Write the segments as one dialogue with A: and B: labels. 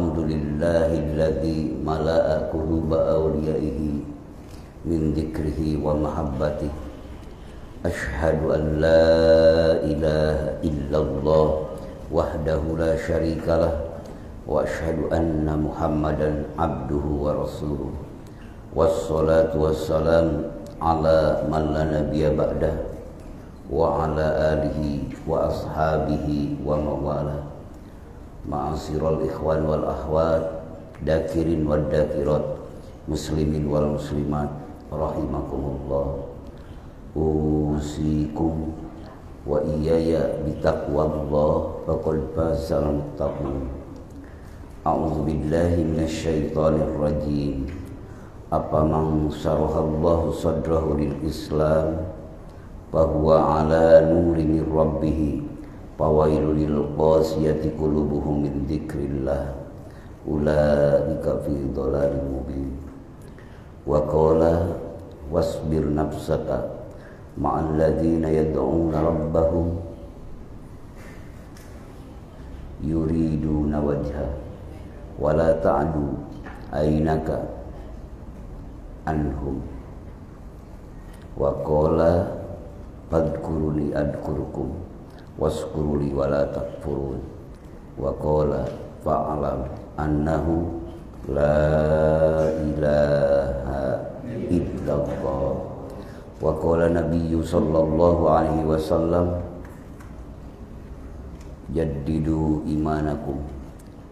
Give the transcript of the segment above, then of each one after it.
A: Alhamdulillahilladzi mala'a quluba awliyaihi min dzikrihi wa mahabbatihi. Asyhadu an la ilaha illallah wahdahu la syarikalah wa asyhadu anna Muhammadan abduhu wa rasuluh. Wassalatu wassalamu ala man la nabiyya ba'dah wa ala alihi wa ashabihi wa mawala. Ma'asyiral ikhwan wal akhwat, dakirin wad dakirat, muslimin wal muslimat, rahimakumullah. Usikum wa iyaya bitaqwallah faqad fazal muttaqin. A'udzu billahi minasyaitonir rajim. Afaman syarahallahu sadrahu lil Islam fa huwa ala nurin min rabbih fawailul lil qasiyati qulubuhum min dzikrillah ulaika fi dhalalin mubin. Wa qala wasbir nafsaka ma'al ladzina yad'una rabbahum yuriduna wajha wa la ta'du aynaka anhum. Wa qala fadhkuruni adhkurukum waskuruli wala takfurun. Wa qala fa'alam annahu la ilaha illallah. Wa qala nabiyyu sallallahu alaihi wasallam jaddidu imanakum.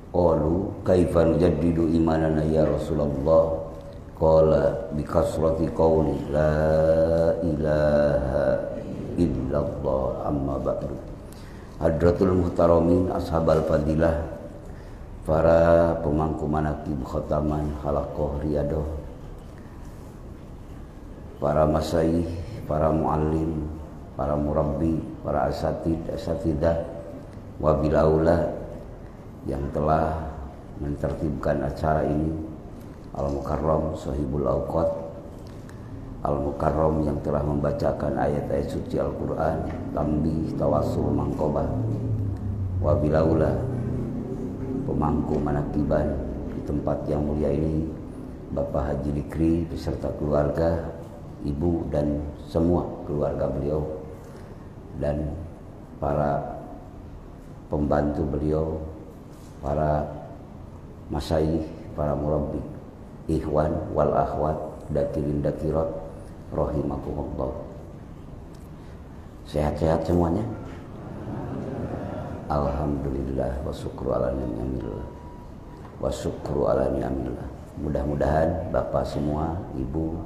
A: Qalu kaifa nujaddidu imanana ya Rasulullah? Qala bi kasrati qawli la ilaha illallah. Amma ba'du. Hadratul muhtaramin ashabal fadilah, para pemangku manaqib khataman halaqah riyadhah, para masyayikh, para muallim, para murabbi, para asatidah, wabil aula yang telah mentertibkan acara ini, Al-Mukarram Sahibul Awqat, Al-Mukarram yang telah membacakan ayat-ayat suci Al-Quran, tambih, tawasul, mangkobah, wabil aula pemangku manaqiban di tempat yang mulia ini, Bapak Haji Dikri beserta keluarga, ibu dan semua keluarga beliau, dan para pembantu beliau, para masyayikh, para murabbi, ikhwan wal akhwat, dakirin dakirat, rahimakumullah. Sehat-sehat semuanya? Alhamdulillah wa syukru ala ni'amillah wa syukru ala ni'amillah. Mudah-mudahan Bapak semua, Ibu,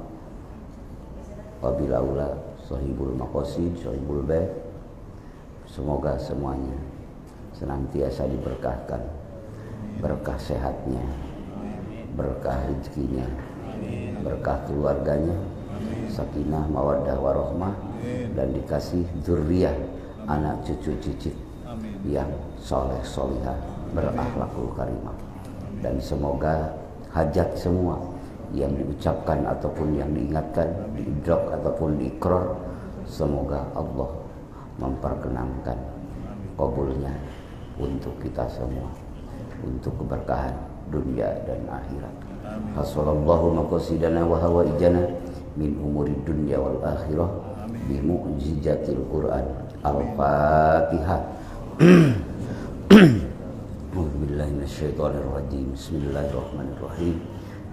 A: wabila ula sahibul maqasid, sahibul bait, semoga semuanya senantiasa diberkahkan, berkah sehatnya, berkah rezekinya, berkah keluarganya, sakinah mawaddah warahmah, dan dikasih dzurriyyah, anak cucu cicit yang soleh solihah, berakhlakul karimah. Dan semoga hajat semua yang diucapkan ataupun yang diingatkan, diidrak ataupun diikrar, semoga Allah memperkenankan qabulnya untuk kita semua, untuk keberkahan dunia dan akhirat. Hasallallahu maqasidana wa hawaijana min umuri dunya wal akhirah bi mu'jizatil Qur'an. Al-Fatihah. A'udzubillahi minasyaitonir rajim. Bismillahirrahmanirrahim.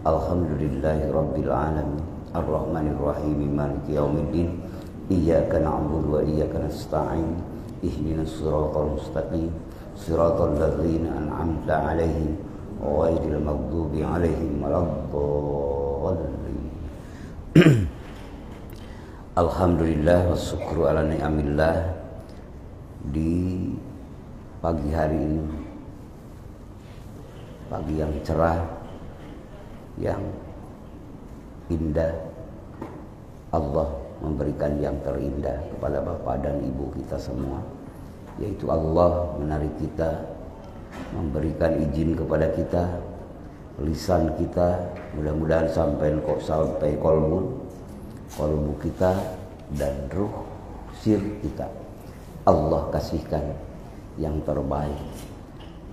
A: Alhamdulillahi rabbil alamin. Arrahmanir rahim. Maliki yaumiddin. Iyyaka na'budu wa iyyaka nasta'in. Ihdinas siratal mustaqim. Siratal ladzina an'amta 'alaihim ghairil maghdubi 'alaihim waladdallin. Alhamdulillah wasyukru ala ni'amillah. Di pagi hari ini, pagi yang cerah, yang indah, Allah memberikan yang terindah kepada Bapak dan Ibu kita semua, yaitu Allah menarik kita, memberikan izin kepada kita, lisan kita mudah-mudahan sampai kolbu kita dan ruh sir kita. Allah kasihkan yang terbaik,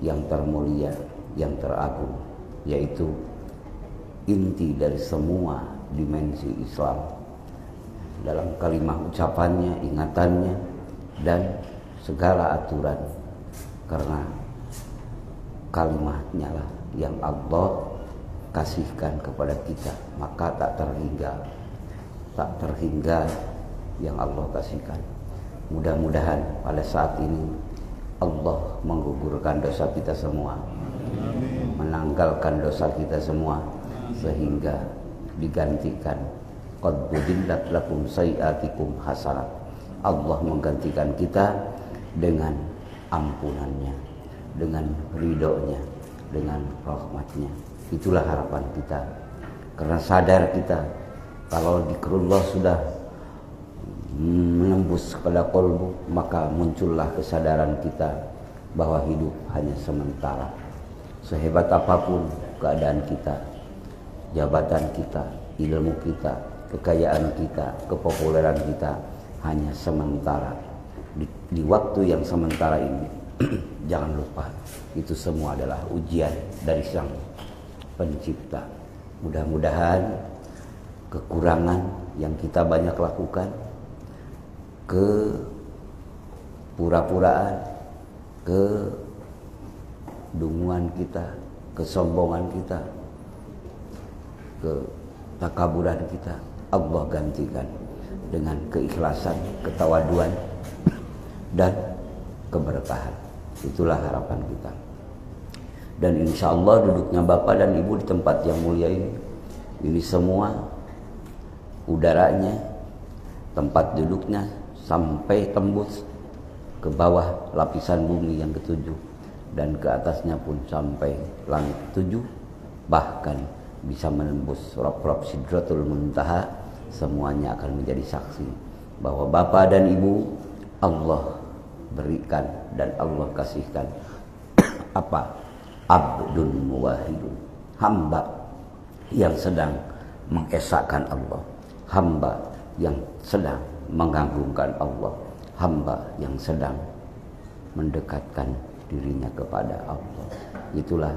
A: yang termulia, yang teragung, yaitu inti dari semua dimensi Islam dalam kalimat ucapannya, ingatannya, dan segala aturan. Karena kalimatnya lah yang Allah kasihkan kepada kita, maka tak terhingga yang Allah kasihkan. Mudah-mudahan pada saat ini Allah menggugurkan dosa kita semua, menanggalkan dosa kita semua, sehingga digantikan qad budillat lakum sayiatikum hasanat. Allah menggantikan kita dengan ampunannya, dengan ridhonya, dengan rahmatnya. Itulah harapan kita. Karena sadar kita kalau zikrullah sudah menembus kepada kolbu, maka muncullah kesadaran kita bahwa hidup hanya sementara. Sehebat apapun keadaan kita, jabatan kita, ilmu kita, kekayaan kita, kepopuleran kita, hanya sementara. Di waktu yang sementara ini jangan lupa, itu semua adalah ujian dari Sang Pencipta. Mudah-mudahan kekurangan yang kita banyak lakukan, kepura-puraan, kedunguan kita, kesombongan kita, ketakaburan kita, Allah gantikan dengan keikhlasan, ketawaduan, dan keberkahan. Itulah harapan kita. Dan insya Allah duduknya Bapak dan Ibu di tempat yang mulia ini semua udaranya, tempat duduknya sampai tembus ke bawah lapisan bumi yang ketujuh, dan ke atasnya pun sampai langit ketujuh, bahkan bisa menembus rob-rob Sidratul Muntaha. Semuanya akan menjadi saksi bahwa Bapak dan Ibu Allah berikan dan Allah kasihkan apa? Abdun muwahidun, hamba yang sedang mengesahkan Allah, hamba yang sedang mengagungkan Allah, hamba yang sedang mendekatkan dirinya kepada Allah. Itulah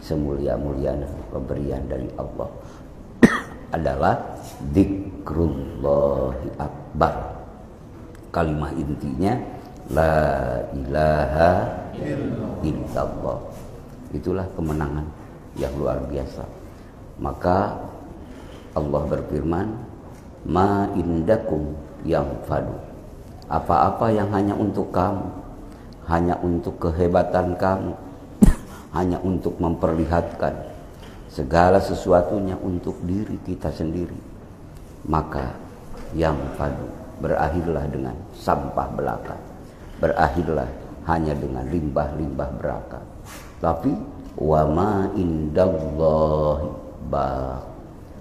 A: semulia-mulianya pemberian dari Allah adalah dzikrullahi akbar. Kalimat intinya la ilaha illallah. Itulah kemenangan yang luar biasa. Maka Allah berfirman, ma indakum yang fadu. Apa-apa yang hanya untuk kamu, hanya untuk kehebatan kamu, hanya untuk memperlihatkan segala sesuatunya untuk diri kita sendiri, maka yang fadu, berakhirlah dengan sampah belaka, berakhirlah hanya dengan limbah-limbah belaka. Tapi wa ma indallahi ba,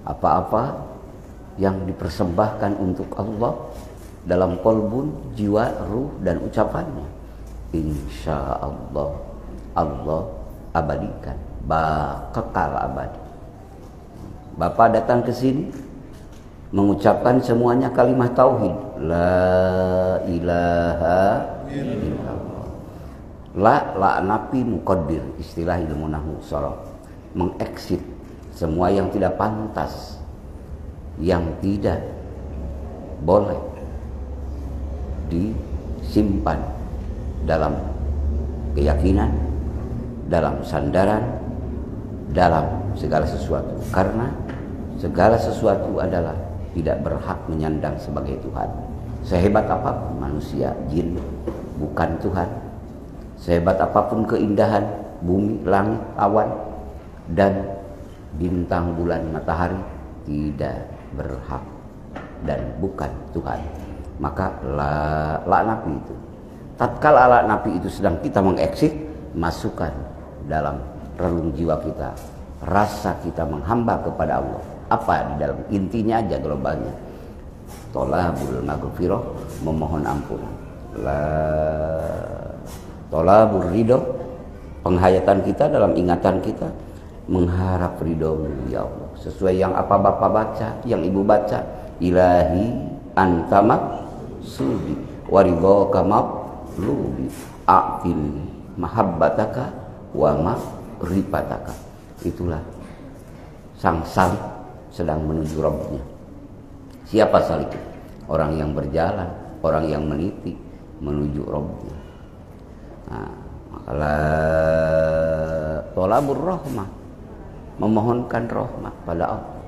A: apa-apa yang dipersembahkan untuk Allah dalam kolbun, jiwa, ruh, dan ucapannya, insya Allah Allah abadikan, kekal abadi. Bapak datang ke sini mengucapkan semuanya kalimat tauhid, la ilaha illallah. La nafi muqaddir, istilah ilmu nahwu sharaf, mengexit semua yang tidak pantas, yang tidak boleh disimpan dalam keyakinan, dalam sandaran, dalam segala sesuatu. Karena segala sesuatu adalah tidak berhak menyandang sebagai Tuhan. Sehebat apapun manusia, jin, bukan Tuhan. Sehebat apapun keindahan bumi, langit, awan, dan bintang, bulan, matahari, tidak berhak dan bukan Tuhan. Maka la nafi itu, tatkala la nafi itu sedang kita mengeksit, masukkan dalam relung jiwa kita rasa kita menghamba kepada Allah. Apa di dalam intinya aja, globalnya, tolabul maghfirah, memohon ampunan, tolabul ridho, penghayatan kita dalam ingatan kita mengharap ridho-Mu ya Allah, sesuai yang apa Bapak baca, yang Ibu baca, ilahi antama sudi waridhoka mablubi a'til mahabbataka wa ma ripataka. Itulah sang salik sedang menuju Rabbnya. Siapa salik? Orang yang berjalan, orang yang meniti menuju Rabbnya. Nah, makalah tolabur rahmah, memohonkan rahmat pada Allah.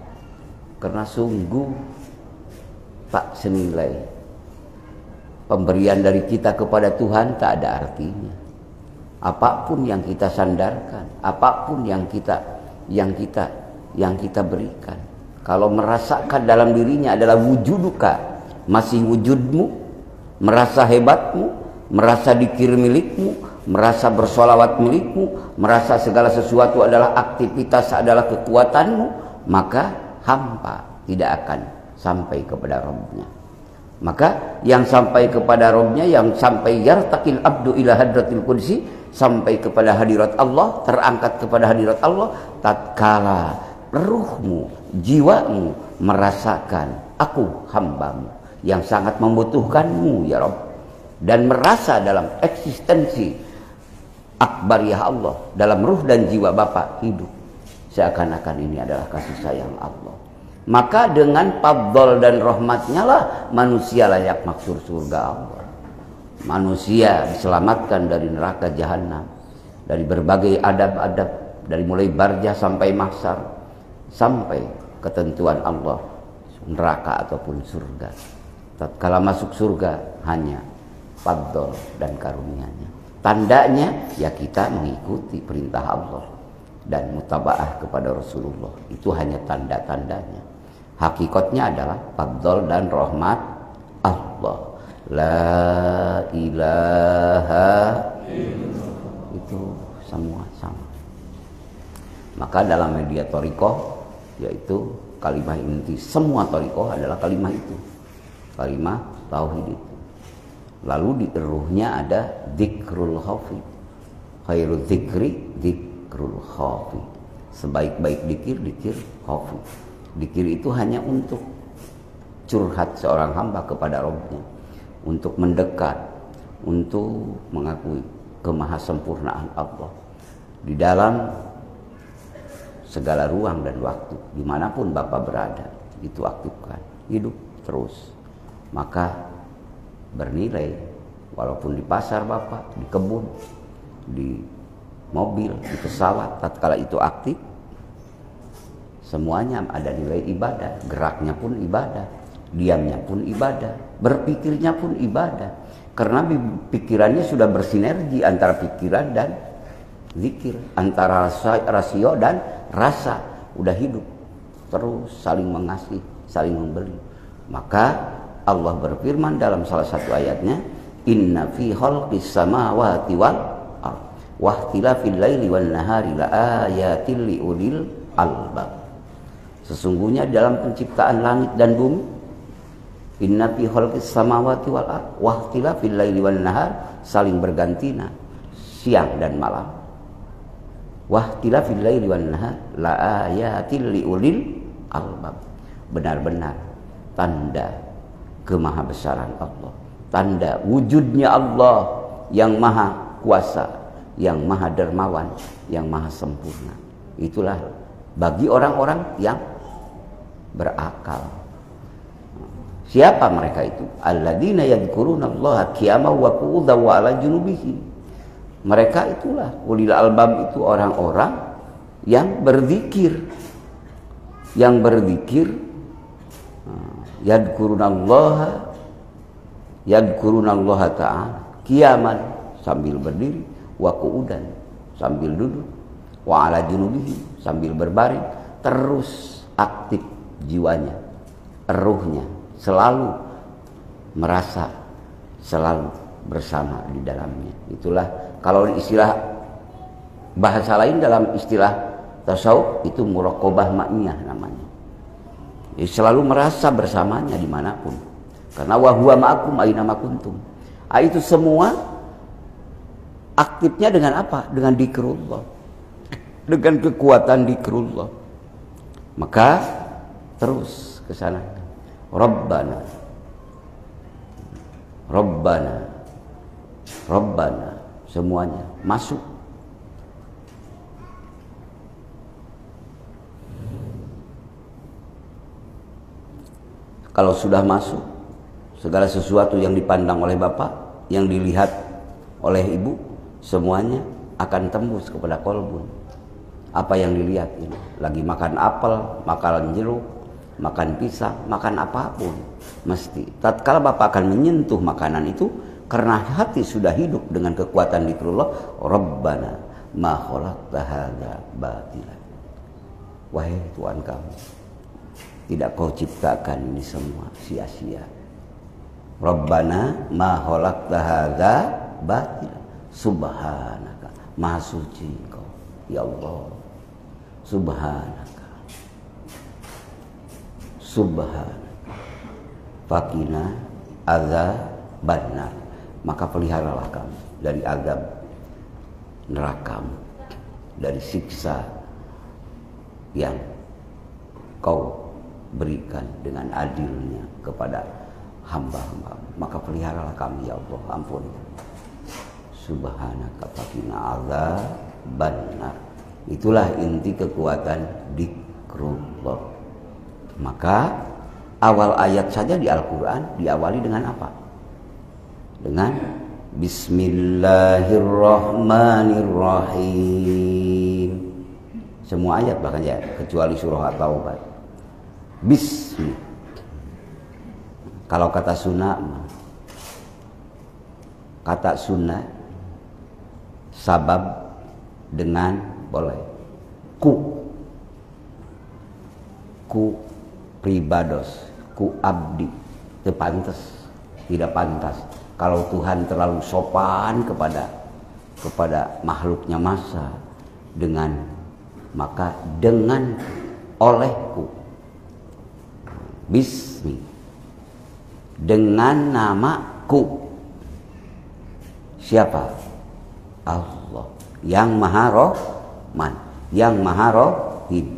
A: Karena sungguh tak senilai pemberian dari kita kepada Tuhan tak ada artinya. Apapun yang kita sandarkan, apapun yang kita berikan, kalau merasakan dalam dirinya adalah wujuduka, masih wujudmu, merasa hebatmu, merasa dikir milikmu, merasa bersolawat milikmu, merasa segala sesuatu adalah aktivitas, adalah kekuatanmu, maka hampa tidak akan sampai kepada Rabbnya. Maka yang sampai kepada Rabbnya, yang sampai yartaqil abdu ila hadratil qudsi, sampai kepada hadirat Allah, terangkat kepada hadirat Allah, tatkala ruhmu, jiwamu merasakan aku hambamu yang sangat membutuhkanmu ya Rabb, dan merasa dalam eksistensi akbar ya Allah, dalam ruh dan jiwa Bapak hidup seakan-akan ini adalah kasih sayang Allah. Maka dengan fadl dan rahmatnya lah manusia layak maksur surga Allah. Manusia diselamatkan dari neraka jahanam, dari berbagai adab-adab, dari mulai barzah sampai mahsyar, sampai ketentuan Allah, neraka ataupun surga. Tatkala masuk surga hanya fadl dan karunia-Nya. Tandanya ya kita mengikuti perintah Allah dan mutabaah kepada Rasulullah. Itu hanya tanda-tandanya. Hakikatnya adalah fadl dan rahmat Allah. La ilaha illallah. Itu semua sama. Maka dalam media thariqah, yaitu kalimah inti semua thariqah adalah kalimah itu, kalimah tauhid itu. Lalu di ruhnya ada dzikrul khafi. Khairul dzikri dzikrul khafi. Sebaik-baik dzikir, dzikir khafi. Dzikir itu hanya untuk curhat seorang hamba kepada Rabbnya, untuk mendekat, untuk mengakui kemahasempurnaan Allah di dalam segala ruang dan waktu, dimanapun Bapak berada. Itu aktifkan, hidup terus, maka bernilai. Walaupun di pasar Bapak, di kebun, di mobil, di pesawat, tatkala itu aktif, semuanya ada nilai ibadah. Geraknya pun ibadah, diamnya pun ibadah, berpikirnya pun ibadah. Karena pikirannya sudah bersinergi antara pikiran dan zikir, antara rasio dan rasa, udah hidup terus, saling mengasihi, saling memberi. Maka Allah berfirman dalam salah satu ayatnya, inna fi khalqis samawati wal ardh wa ikhtilafil laili wan nahari la ayatil liulil albab. Sesungguhnya dalam penciptaan langit dan bumi, inna fi khalqis samawati wal ardh wa ikhtilafil laili wan nahar, saling bergantinya siang dan malam. Wa ikhtilafil laili wan nahar la ayatil liulil albab. Benar-benar tanda kemahabesaran Allah, tanda wujudnya Allah yang maha kuasa, yang maha dermawan, yang maha sempurna. Itulah bagi orang-orang yang berakal. Siapa mereka itu? Alladzina yadhkurunallaha qiyaman wa qu'udan wa 'ala junubihim. Mereka itulah ulil albab, itu orang-orang yang berzikir, yadhkurunallaha ta'ala qiyaman, sambil berdiri, wa qu'udan, sambil duduk, wa 'ala junubihim, sambil berbaring, terus aktif jiwanya, ruhnya selalu merasa, selalu bersama di dalamnya. Itulah kalau istilah bahasa lain dalam istilah tasawuf itu muraqabah ma'iyah namanya. Jadi selalu merasa bersamanya dimanapun. Karena wa huwa ma'akum aina ma kuntum. Itu semua aktifnya dengan apa? Dengan dzikrullah, dengan kekuatan dzikrullah. Maka terus ke sana. Rabbana, semuanya masuk Kalau sudah masuk, segala sesuatu yang dipandang oleh bapak, yang dilihat oleh ibu, semuanya akan tembus kepada kolbun. Apa yang dilihat ini, lagi makan apel, makan jeruk, makan pisang, makan apapun, mesti tatkala bapak akan menyentuh makanan itu, karena hati sudah hidup dengan kekuatan zikrullah, Rabbana ma khalaqta hadza batila. Wahai Tuhan kami, tidak kau ciptakan ini semua sia-sia. Rabbana ma khalaqta hadza batila. Subhanaka, maha suci Engkau, ya Allah. Subhanaka, subhanaka, fakina azabannar. Maka peliharalah kami dari azab neraka, dari siksa yang kau berikan dengan adilnya kepada hamba-hamba. Maka peliharalah kami ya Allah, ampuni. Subhanaka fakina azabannar. Itulah inti kekuatan zikrullah. Maka awal ayat saja di Al-Quran diawali dengan apa? Dengan Bismillahirrahmanirrahim. Semua ayat bahkan ya, kecuali surah At-Taubah. Bismi. Kalau kata sunnah, kata sunnah sabab dengan boleh ku pribados, ku abdi, tidak pantas. Kalau Tuhan terlalu sopan kepada makhluknya masa dengan, maka dengan olehku, bismi, dengan namaku. Siapa? Allah yang Maha Rahman, yang Maha Rahim.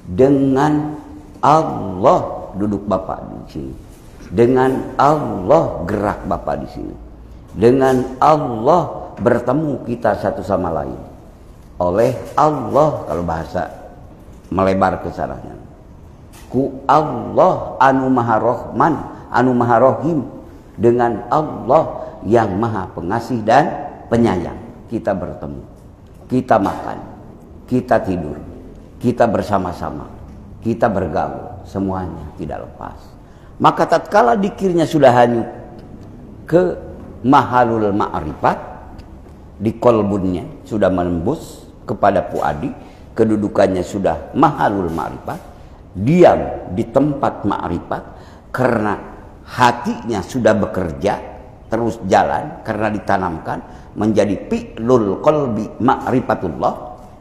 A: Dengan Allah duduk Bapak di sini. Dengan Allah gerak Bapak di sini. Dengan Allah bertemu kita satu sama lain. Oleh Allah, kalau bahasa melebar ke sananya. Ku Allah anu Maha Rahman, anu Maha Rahim. Dengan Allah yang Maha Pengasih dan Penyayang. Kita bertemu, kita makan, kita tidur, kita bersama-sama, kita bergaul, semuanya tidak lepas. Maka tatkala dikirnya sudah hanyut ke mahalul ma'rifat, di kolbunnya sudah menembus kepada puadi, kedudukannya sudah mahalul ma'rifat, diam di tempat ma'rifat, karena hatinya sudah bekerja terus jalan, karena ditanamkan menjadi fi'lul qalbi ma'rifatullah,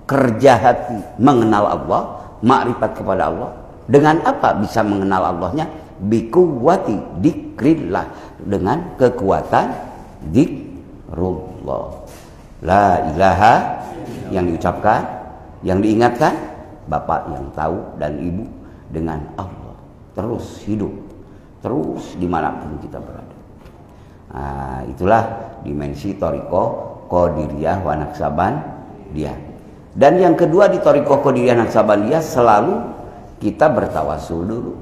A: kerja hati mengenal Allah, ma'rifat kepada Allah. Dengan apa bisa mengenal Allahnya? Bikuwati dzikrillah, dengan kekuatan zikrullah. La ilaha yang diucapkan, yang diingatkan bapak yang tahu dan ibu, dengan Allah terus hidup, terus dimanapun kita berada. Nah, itulah dimensi Thariqah Qadiriyah wa Naqsabandiyah. Dan yang kedua di Thariqah Qadiriyah Naqsabandiyah, selalu kita bertawasul dulu,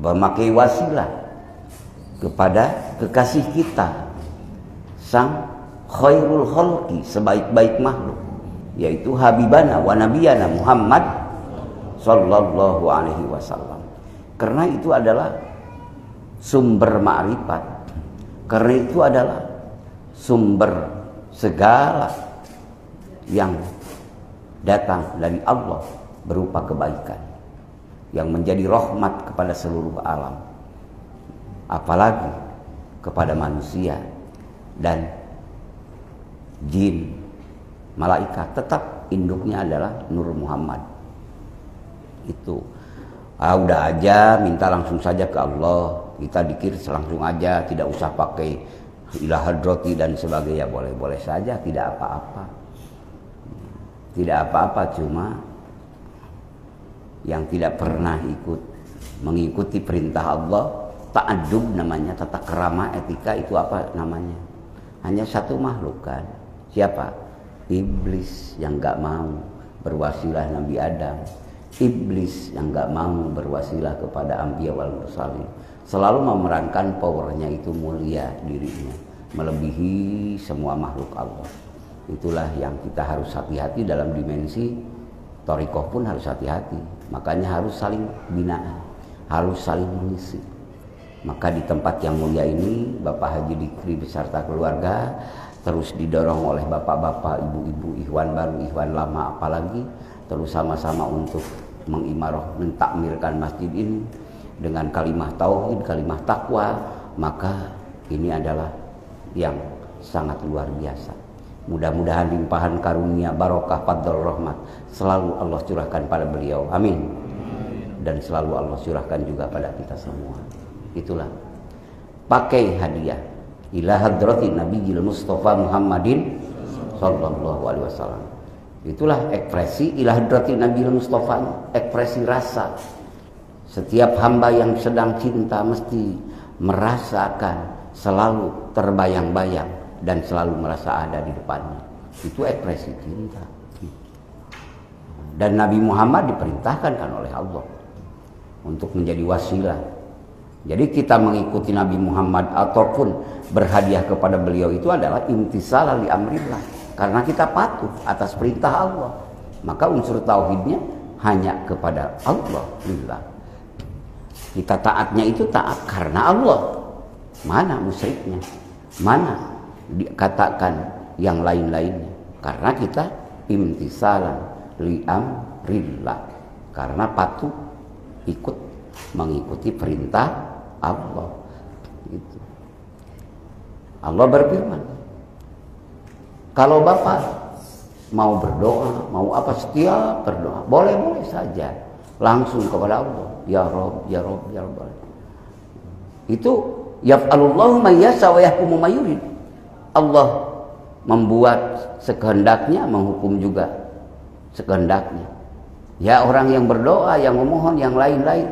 A: memakai wasilah kepada kekasih kita, sang khairul khalqi, sebaik-baik makhluk, yaitu Habibana wa Nabiyana Muhammad sallallahu alaihi wasallam. Karena itu adalah sumber ma'rifat. Karena itu adalah sumber segala yang datang dari Allah berupa kebaikan yang menjadi rahmat kepada seluruh alam, apalagi kepada manusia dan jin, malaikat. Tetap induknya adalah Nur Muhammad. Itu udah aja minta langsung saja ke Allah, kita dikir langsung aja, tidak usah pakai ilah hadrati dan sebagainya. Boleh-boleh saja, tidak apa-apa, tidak apa-apa. Cuma yang tidak pernah mengikuti perintah Allah, ta'adub namanya, tata kerama, etika, itu apa namanya? Hanya satu makhluk kan. Siapa? Iblis yang gak mau berwasilah Nabi Adam. iblis yang nggak mau berwasilah kepada anbiya wal mursalin, selalu memerankan powernya itu mulia dirinya, melebihi semua makhluk Allah. Itulah yang kita harus hati-hati dalam dimensi thariqah pun harus hati-hati. Makanya harus saling binaan, harus saling mengisi. Maka di tempat yang mulia ini Bapak Haji Dikri beserta keluarga terus didorong oleh bapak-bapak, ibu-ibu, ikhwan baru, ikhwan lama apalagi, terus sama-sama untuk mengimarah, mentakmirkan masjid ini dengan kalimah tauhid, kalimah takwa. Maka ini adalah yang sangat luar biasa. Mudah-mudahan limpahan karunia, barokah, fadl, rahmat selalu Allah curahkan pada beliau. Amin. Dan selalu Allah curahkan juga pada kita semua. Itulah pakai hadiah ila hadrati Nabiyil Mustafa Muhammadin sallallahu alaihi wasallam. Itulah ekspresi ila hadrati Nabiyil Mustafa, ekspresi rasa. Setiap hamba yang sedang cinta mesti merasakan, selalu terbayang-bayang dan selalu merasa ada di depannya. Itu ekspresi cinta. Dan Nabi Muhammad diperintahkan kan oleh Allah untuk menjadi wasilah. Jadi kita mengikuti Nabi Muhammad ataupun berhadiah kepada beliau itu adalah imtisal li amrillah, karena kita patuh atas perintah Allah. Maka unsur tauhidnya hanya kepada Allah lillah. Kita taatnya itu taat karena Allah. Mana musyriknya? Mana dikatakan yang lain-lainnya? Karena kita imtisalan li amrillah, karena patuh ikut mengikuti perintah Allah. Itu. Allah berfirman, kalau Bapak mau berdoa, mau apa, setiap berdoa, boleh-boleh saja langsung kepada Allah. Ya Rabb, ya Rabb, ya Rabb. Itu yaf'alullahu ma yasha wa yahkumu ma yurid. Allah membuat sekehendaknya, menghukum juga sekehendaknya. Ya, orang yang berdoa, yang memohon, yang lain-lain,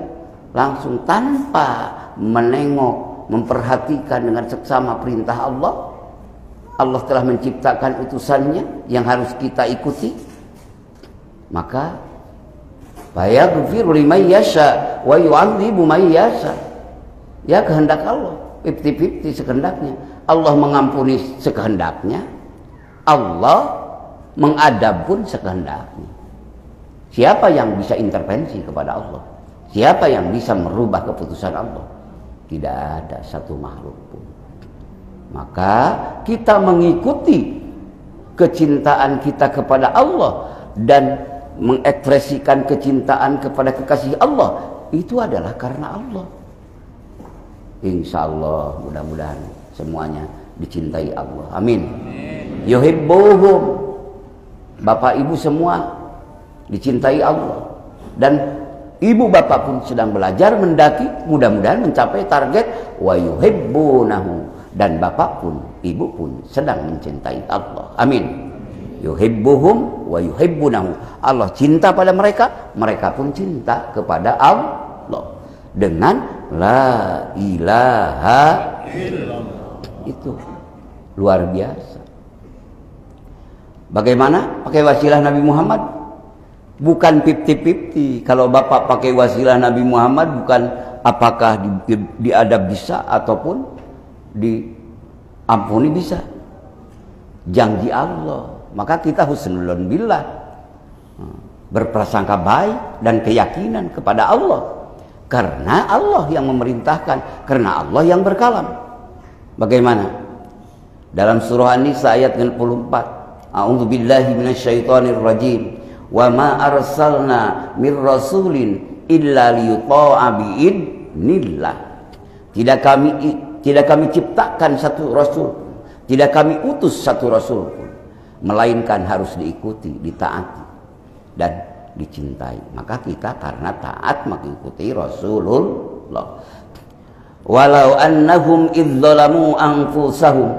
A: langsung tanpa menengok, memperhatikan dengan seksama perintah Allah. Allah telah menciptakan utusannya yang harus kita ikuti. Maka fayaghfiru liman yasha wa yu'adzibu man yasha. Ya, kehendak Allah 50-50, sekehendaknya. Allah mengampuni sekehendaknya, Allah mengadab pun sekehendaknya. Siapa yang bisa intervensi kepada Allah? Siapa yang bisa merubah keputusan Allah? Tidak ada satu makhluk pun. Maka kita mengikuti kecintaan kita kepada Allah dan mengekspresikan kecintaan kepada kekasih Allah, itu adalah karena Allah. Insya Allah mudah-mudahan semuanya dicintai Allah. Amin. Yuhibbuhum, Bapak Ibu semua dicintai Allah. Dan ibu bapak pun sedang belajar mendaki, mudah-mudahan mencapai target wa yuhibbunahu, dan bapak pun, ibu pun sedang mencintai Allah. Amin. Yuhibbuhum wa yuhibbunahu. Allah cinta pada mereka, mereka pun cinta kepada Allah dengan la ilaha illallah. Itu luar biasa. Bagaimana pakai wasilah Nabi Muhammad? Bukan 50-50. Kalau bapak pakai wasilah Nabi Muhammad, bukan apakah diadab bisa ataupun diampuni bisa. Janji Allah. Maka kita husnul billah, berprasangka baik dan keyakinan kepada Allah. Karena Allah yang memerintahkan, karena Allah yang berkalam. Bagaimana? Dalam surah An-Nisa ayat 64. A'udzubillahi minasyaitonir rajim. Wa ma arsalna mir rasulin illa liyuta'a bi'idnillah. Tidak kami ciptakan satu rasul, tidak kami utus satu rasul pun, melainkan harus diikuti, ditaati dan dicintai. Maka kita karena taat mengikuti Rasulullah. Walau annahum idzalamu anfusahum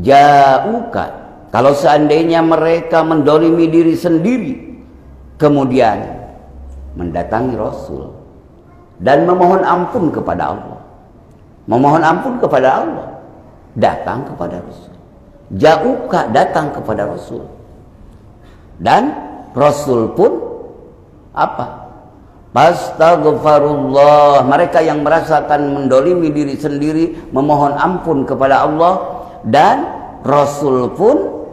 A: ja'uka. Kalau seandainya mereka mendolimi diri sendiri, kemudian mendatangi Rasul dan memohon ampun kepada Allah, memohon ampun kepada Allah, datang kepada Rasul. Ja'uka, datang kepada Rasul, dan Rasul pun
B: Apa? Fastaghfirullah, mereka yang merasakan mendolimi diri sendiri, memohon ampun kepada Allah, dan Rasul pun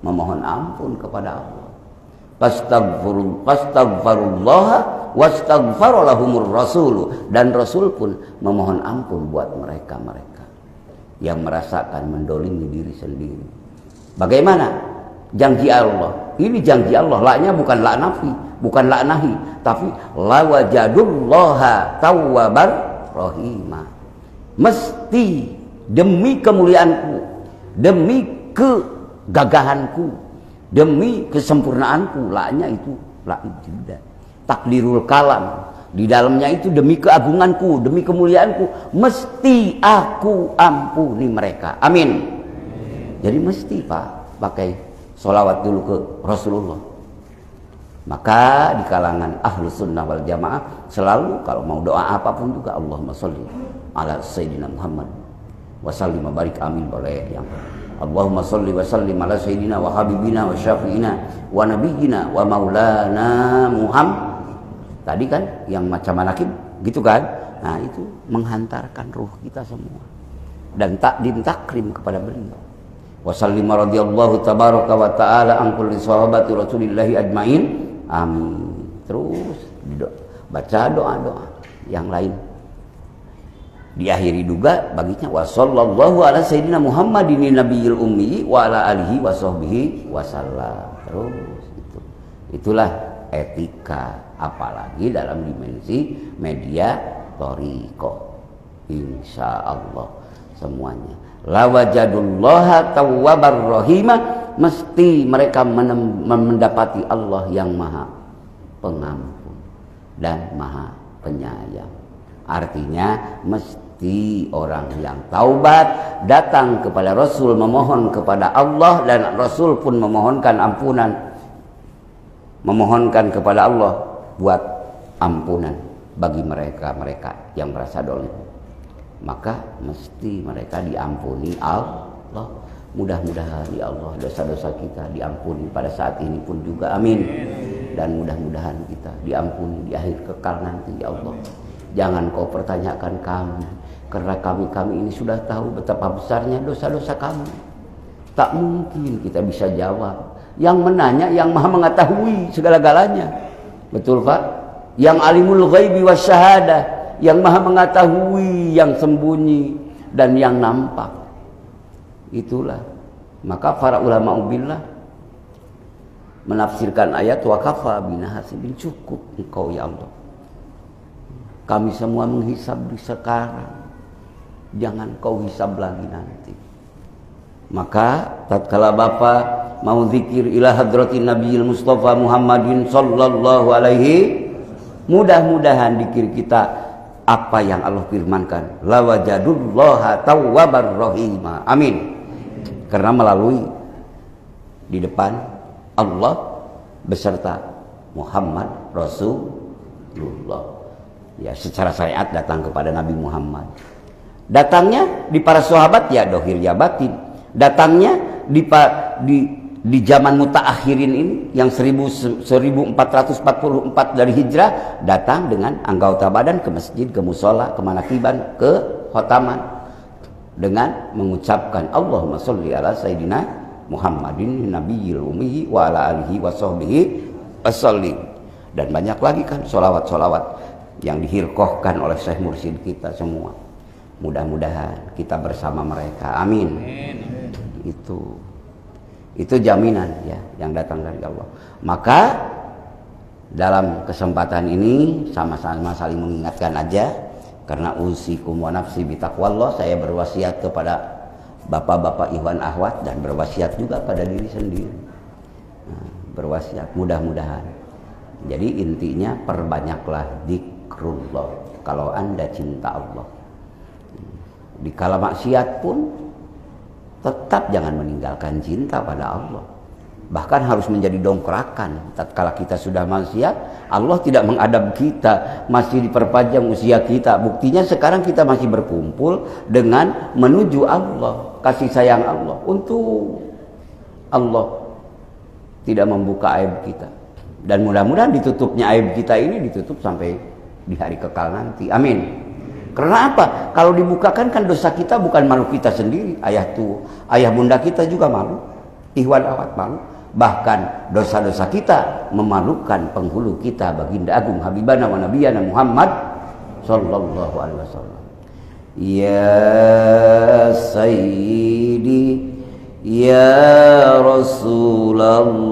B: memohon ampun kepada Allah. Fastaghfirullah wastaghfara lahumur rasul, dan Rasul pun memohon ampun buat mereka yang merasakan mendolimi diri sendiri. Bagaimana janji Allah? Ini janji Allah, laknya bukan lak nafi, bukan lak nahi, tapi lawajadullaha tawwabar rahimah. Mesti demi kemuliaanku, demi kegagahanku, demi kesempurnaanku, laknya itu lak tidak. Takdirul kalam, di dalamnya itu demi keagunganku, demi kemuliaanku, mesti aku ampuni mereka. Amin. Jadi mesti Pak pakai sholawat dulu ke Rasulullah. Maka di kalangan ahlu sunnah wal jamaah selalu kalau mau doa apapun juga Allahumma sholli ala Sayyidina Muhammad wa sallim wa barik, amin, boleh yang Allahumma sholli wa sallim ala Sayyidina wa habibina wa syafi'ina wa nabiyyina wa maulana Muhammad. Tadi kan yang macam manakib gitu kan. Nah itu menghantarkan ruh kita semua dan takdim takrim kepada beliau. Wa sallim radhiyallahu tabaraka wa ta'ala an kulli sahabati Rasulillahi ajmain. Amin. Terus baca doa-doa yang lain. Diakhiri juga baginya wa sallallahu ala sayyidina Muhammadin nabiyil ummi wa ala alihi wa sahbihi wasallam. Terus itu. Itulah etika, apalagi dalam dimensi media thariqah. Insyaallah semuanya lawajadullaha tawwabar rahimah, mesti mereka mendapati Allah yang maha pengampun dan maha penyayang. Artinya mesti orang yang taubat datang kepada Rasul memohon kepada Allah, dan Rasul pun memohonkan ampunan, memohonkan kepada Allah buat ampunan bagi mereka yang merasa dolim. Maka mesti mereka diampuni Allah. Mudah-mudahan ya Allah dosa-dosa kita diampuni pada saat ini pun juga, amin. Dan mudah-mudahan kita diampuni di akhir kekal nanti ya Allah. Jangan kau pertanyakan kami, karena kami ini sudah tahu betapa besarnya dosa-dosa kami. Tak mungkin kita bisa jawab. Yang menanya yang maha mengetahui segala-galanya. Betul Pak? Yang alimul ghaibi wasyahadah, yang maha mengetahui yang sembunyi dan yang nampak. Itulah. Maka para ulama billah menafsirkan ayat wa kafa bina hasibin, cukup engkau ya Allah. Kami semua menghisab di sekarang, jangan kau hisab lagi nanti. Maka tatkala Bapak mau zikir ila hadratin Nabiyil Mustafa Muhammadin sallallahu alaihi, mudah-mudahan dikir kita apa yang Allah firmankan, lawajadullaha tawwabar rahimah. Amin. Karena melalui di depan Allah beserta Muhammad Rasulullah. Ya, secara syariat datang kepada Nabi Muhammad. Datangnya di para sahabat ya dohir ya batin. Datangnya di zaman mutaakhirin ini yang 1444 dari hijrah, datang dengan anggota badan ke masjid, ke musola, ke manakiban, ke khotaman, dengan mengucapkan Allahumma sholli ala Sayyidina Muhammadin nabiyil ummi wa ala alihi wa sahbihi wasallim. Dan banyak lagi kan sholawat-sholawat yang dihirkohkan oleh Syekh Mursyid kita semua. Mudah-mudahan kita bersama mereka, amin. Itu jaminan ya yang datang dari Allah. Maka dalam kesempatan ini sama-sama saling mengingatkan aja, karena usikum wa nafsi bitaqwallah, saya berwasiat kepada bapak-bapak ikhwan akhwat dan berwasiat juga pada diri sendiri. Nah, berwasiat mudah-mudahan. Jadi intinya perbanyaklah zikrullah kalau Anda cinta Allah. Di kala maksiat pun tetap jangan meninggalkan cinta pada Allah. Bahkan harus menjadi dongkrakan. Tatkala kita sudah maksiat, Allah tidak mengadab kita, masih diperpanjang usia kita. Buktinya sekarang kita masih berkumpul dengan menuju Allah, kasih sayang Allah. Untuk Allah tidak membuka aib kita. Dan mudah-mudahan ditutupnya aib kita ini ditutup sampai di hari kekal nanti. Amin. Karena apa? Kalau dibukakan kan dosa kita bukan malu kita sendiri. Ayah bunda kita juga malu. Ikhwan akhwat malu. Bahkan dosa-dosa kita memalukan penghulu kita, baginda agung Habibana wa Nabiyana Muhammad sallallahu alaihi wasallam. Ya Sayyidi Ya Rasulullah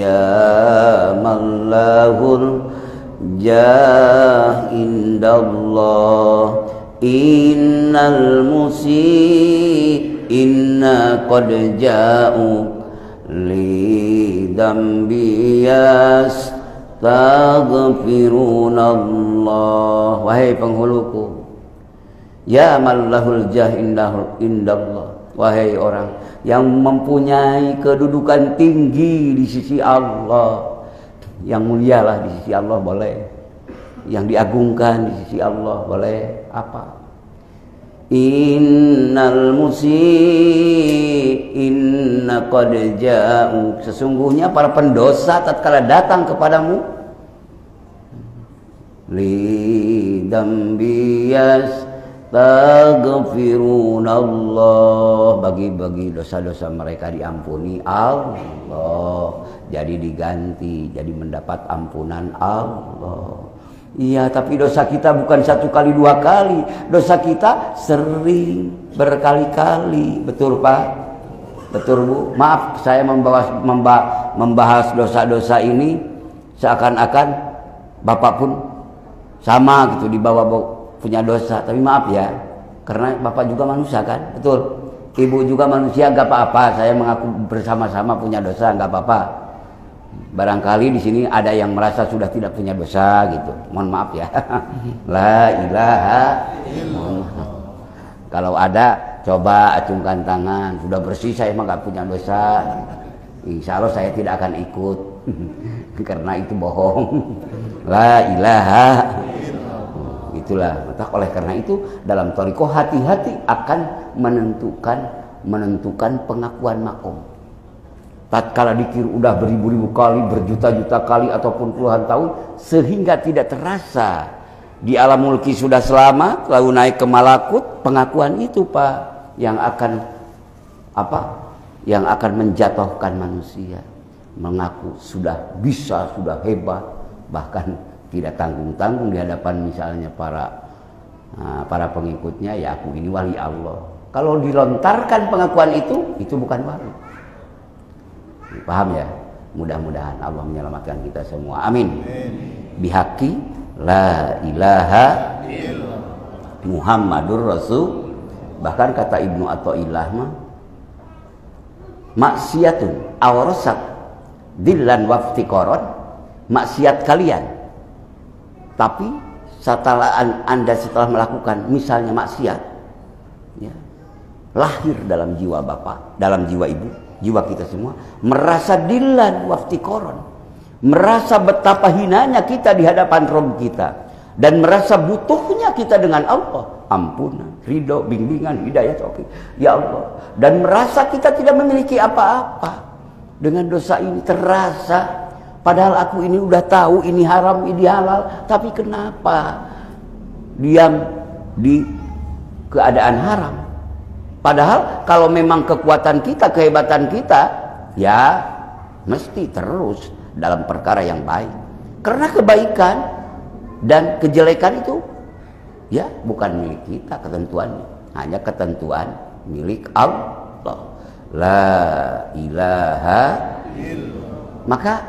B: Ya man lahul jah indallah innal musii inna qad ja'u li dambi yastaghfirunallah. Wahai penghuluku, ya man lahul jah indallah, wahai orang yang mempunyai kedudukan tinggi di sisi Allah, yang mulialah di sisi Allah boleh, yang diagungkan di sisi Allah boleh. Apa? Innal musii inna qad ja'u, sesungguhnya para pendosa tatkala datang kepadamu li dambi yastaghfirunallah, bagi dosa-dosa mereka diampuni Allah, jadi diganti, jadi mendapat ampunan Allah. Iya, tapi dosa kita bukan satu kali dua kali, dosa kita sering berkali-kali. Betul Pak? Betul Bu? Maaf saya membahas dosa-dosa ini seakan-akan Bapak pun sama gitu, dibawa punya dosa. Tapi maaf ya, karena Bapak juga manusia kan? Betul? Ibu juga manusia, gak apa-apa. Saya mengaku bersama-sama punya dosa, gak apa-apa. Barangkali di sini ada yang merasa sudah tidak punya dosa gitu. Mohon maaf ya. La ilaha illallah. Kalau ada coba acungkan tangan. Sudah bersih, saya emang gak punya dosa. Insya Allah saya tidak akan ikut. Karena itu bohong. La ilaha. Itulah. Maka oleh karena itu dalam thariqah hati-hati akan menentukan pengakuan makom. Tatkala dikir udah beribu-ribu kali, berjuta-juta kali ataupun puluhan tahun, sehingga tidak terasa di alam mulki sudah selamat, lalu naik ke malakut, pengakuan itu Pak yang akan yang akan menjatuhkan manusia. Mengaku sudah bisa, sudah hebat, bahkan tidak tanggung-tanggung di hadapan misalnya para pengikutnya, ya aku ini wali Allah. Kalau dilontarkan pengakuan itu bukan wali. Paham ya? Mudah-mudahan Allah menyelamatkan kita semua. Amin. Bihaqi la ilaha Muhammadur Rasul. Bahkan kata Ibnu Athaillah maksiatun awrasat dillan waftiqaron, maksiat kalian. Tapi setelah Anda melakukan misalnya maksiat, ya, lahir dalam jiwa Bapak, dalam jiwa Ibu, jiwa kita semua merasa dillan waftiqaron, merasa betapa hinanya kita di hadapan Rabb kita, dan merasa butuhnya kita dengan Allah, ampunan, ridho, bimbingan, hidayah, taufik, ya Allah, dan merasa kita tidak memiliki apa-apa dengan dosa ini. Terasa padahal aku ini udah tahu ini haram, ini halal, tapi kenapa diam di keadaan haram? Padahal kalau memang kekuatan kita, kehebatan kita, ya mesti terus dalam perkara yang baik. Karena kebaikan dan kejelekan itu ya bukan milik kita ketentuannya, hanya ketentuan milik Allah. La ilaha illallah. Maka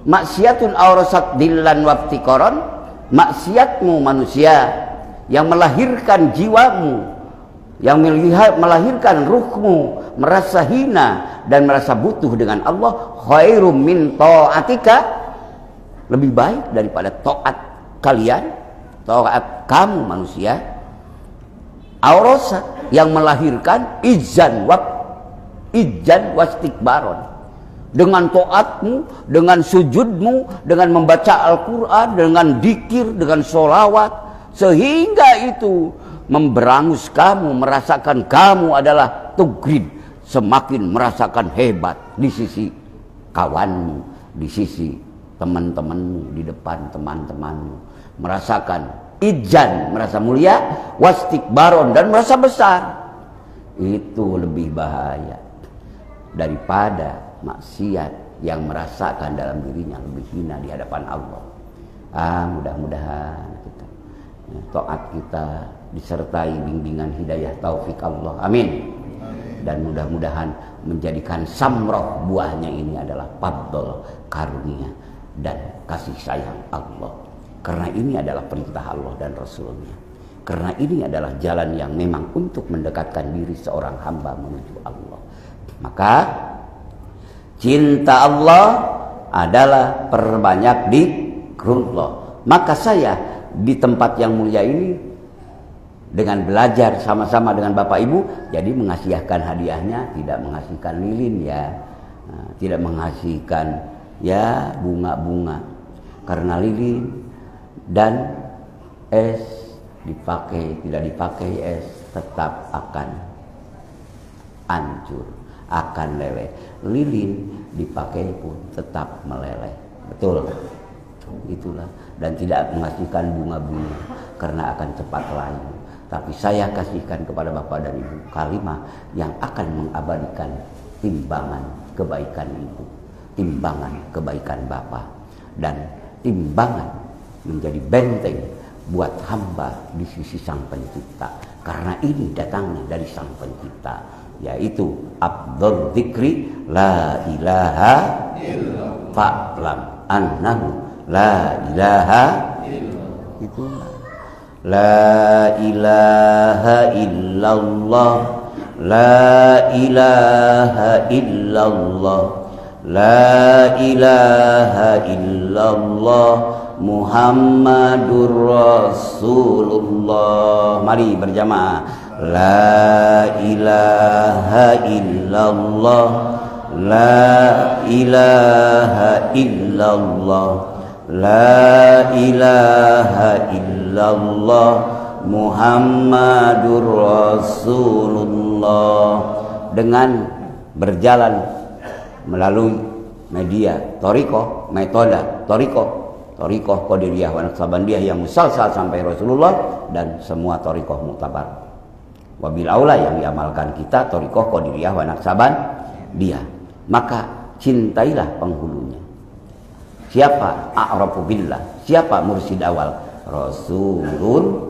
B: maksiatun awrasat dillan waftiqaron, maksiatmu manusia yang melahirkan jiwamu, yang melahirkan ruhmu merasa hina dan merasa butuh dengan Allah, khairum min ta'atika, lebih baik daripada taat kalian, taat kamu manusia. Awrasa yang melahirkan izan wastikbaron, dengan taatmu, dengan sujudmu, dengan membaca Al-Quran, dengan dzikir, dengan sholawat, sehingga itu memberangus kamu, merasakan kamu adalah tugrib, semakin merasakan hebat di sisi kawanmu, di sisi teman-temanmu, di depan teman-temanmu, merasakan ijan, merasa mulia, wastikbaron, dan merasa besar. Itu lebih bahaya daripada maksiat yang merasakan dalam dirinya lebih hina di hadapan Allah. Mudah-mudahan kita, taat kita disertai bimbingan hidayah taufik Allah. Amin. Dan mudah-mudahan menjadikan samroh buahnya ini adalah fadl, karunia dan kasih sayang Allah. Karena ini adalah perintah Allah dan Rasulnya. Karena ini adalah jalan yang memang untuk mendekatkan diri seorang hamba menuju Allah. Maka cinta Allah adalah perbanyak zikrullah. Maka saya di tempat yang mulia ini dengan belajar sama-sama dengan Bapak Ibu, jadi mengasihkan hadiahnya, tidak mengasihkan lilin ya, tidak mengasihkan ya bunga-bunga, karena lilin dan es dipakai tidak dipakai es tetap akan hancur, akan leleh. Lilin dipakai pun tetap meleleh, betul. Itulah, dan tidak mengasihkan bunga-bunga karena akan cepat layu. Tapi saya kasihkan kepada Bapak dan Ibu kalimat yang akan mengabadikan timbangan kebaikan Ibu, timbangan kebaikan Bapak, dan timbangan menjadi benteng buat hamba di sisi Sang Pencipta. Karena ini datangnya dari Sang Pencipta, yaitu afdhal dzikri la ilaha illallah fa'lam annahu la ilaha illallah. Itulah la ilaha illallah, la ilaha illallah, la ilaha illallah Muhammadur Rasulullah. Mari berjamaah. La ilaha illallah, la ilaha illallah, la ilaha illallah Muhammadur Rasulullah. Dengan berjalan melalui media Thariqah, metode Thariqah Qadiriyah wa Naqsabandiyah yang musalsal sampai Rasulullah, dan semua Thariqah muktabar. Wabil aula yang diamalkan kita Thariqah Qadiriyah wa Naqsabandiyah. Maka cintailah penghulunya. Siapa? A'rafu billah. Siapa mursyid awal? Rasulullah.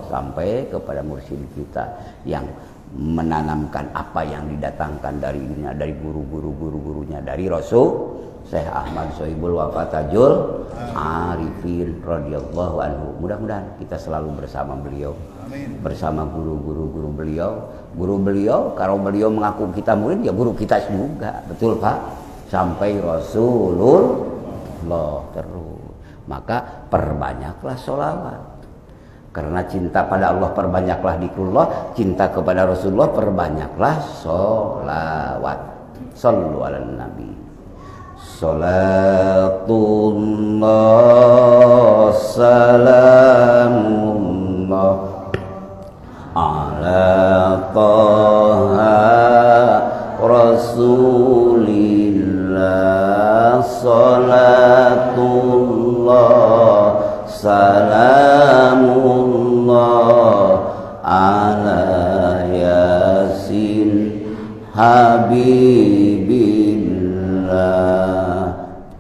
B: Sampai kepada mursyid kita yang menanamkan apa yang didatangkan darinya, dari guru-gurunya, dari Rasul Syekh Ahmad Sohibul Wafatajul Arifin radhiyallahu anhu. Mudah-mudahan kita selalu bersama beliau, bersama guru-guru beliau. Guru beliau, kalau beliau mengaku kita murid, ya guru kita juga, betul Pak? Sampai Rasulullah terus. Maka perbanyaklah sholawat. Karena cinta pada Allah perbanyaklah zikrullah, cinta kepada Rasulullah perbanyaklah sholawat. Shallu ala nabi. Salatullah salamullah ala taha rasulillah. Salatullah salamullah ala yasin habibillah.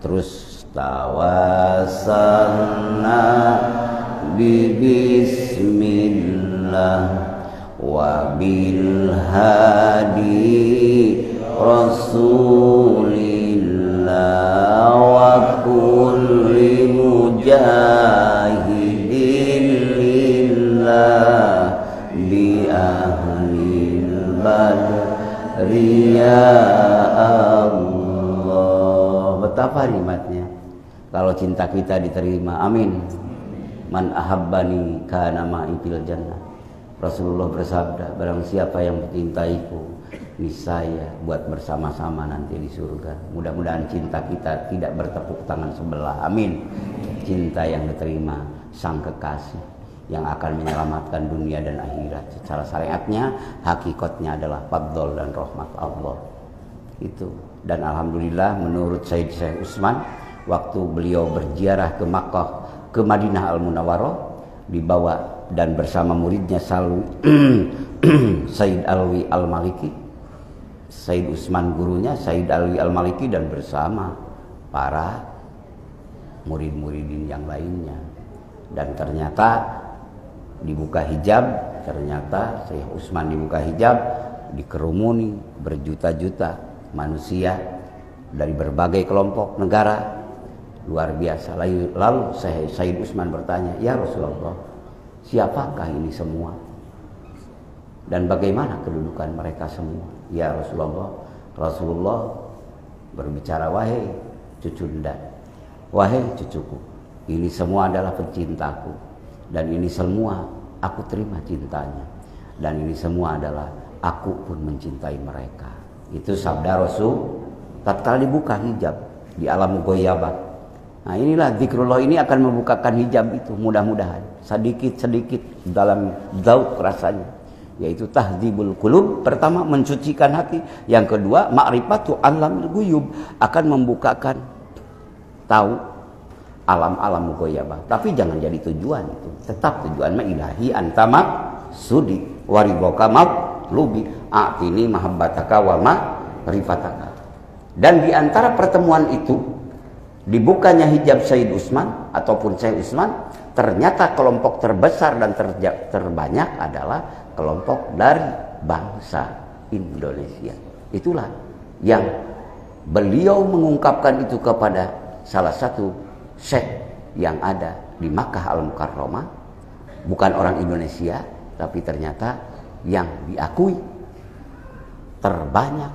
B: Terus tawasalna bismillah wa bil hadi rasulillah wa kulli mujahidin lillah bi ahlil badri ya Allah. Betapa nikmatnya kalau cinta kita diterima. Amin. Man ahabbani kana ma'i fil jannah. Rasulullah bersabda, barang siapa yang mencintaiku, niscaya buat bersama-sama nanti di surga. Mudah-mudahan cinta kita tidak bertepuk tangan sebelah. Amin. Cinta yang diterima sang kekasih yang akan menyelamatkan dunia dan akhirat. Secara syariatnya, hakikatnya adalah fadl dan rahmat Allah. Itu. Dan alhamdulillah menurut Syekh Utsman, waktu beliau berziarah ke Makkah, ke Madinah Al-Munawwarah, dibawa dan bersama muridnya Said Alwi Al-Maliki, Said Utsman gurunya Said Alwi Al-Maliki, dan bersama para murid-muridin yang lainnya. Dan ternyata dibuka hijab, ternyata Syekh Utsman dibuka hijab, dikerumuni berjuta-juta manusia dari berbagai kelompok negara, luar biasa. Lalu Said Utsman bertanya, ya Rasulullah, siapakah ini semua dan bagaimana kedudukan mereka semua? Ya Rasulullah berbicara, wahai cucunda, wahai cucuku, ini semua adalah pencintaku, dan ini semua aku terima cintanya, dan ini semua adalah aku pun mencintai mereka. Itu sabda Rasul tatkala dibuka hijab di alam ghaibah. Nah, inilah zikrullah ini akan membukakan hijab itu, mudah-mudahan sedikit-sedikit dalam zauq rasanya, yaitu tahdzibul qulub. Pertama, mensucikan hati. Yang kedua, ma'rifatu alamil ghuyub, akan membukakan tahu alam-alam ghaibah. Tapi jangan jadi tujuan itu. Tetap tujuan ilahi antama sudi waridhoka lubi a'tini mahabbataka wa ma'rifataka. Dan di antara pertemuan itu, dibukanya hijab Said Utsman ataupun Syekh Utsman, ternyata kelompok terbesar dan terbanyak adalah kelompok dari bangsa Indonesia. Itulah yang beliau mengungkapkan itu kepada salah satu syekh yang ada di Makkah Al-Mukarramah, bukan orang Indonesia, tapi ternyata yang diakui terbanyak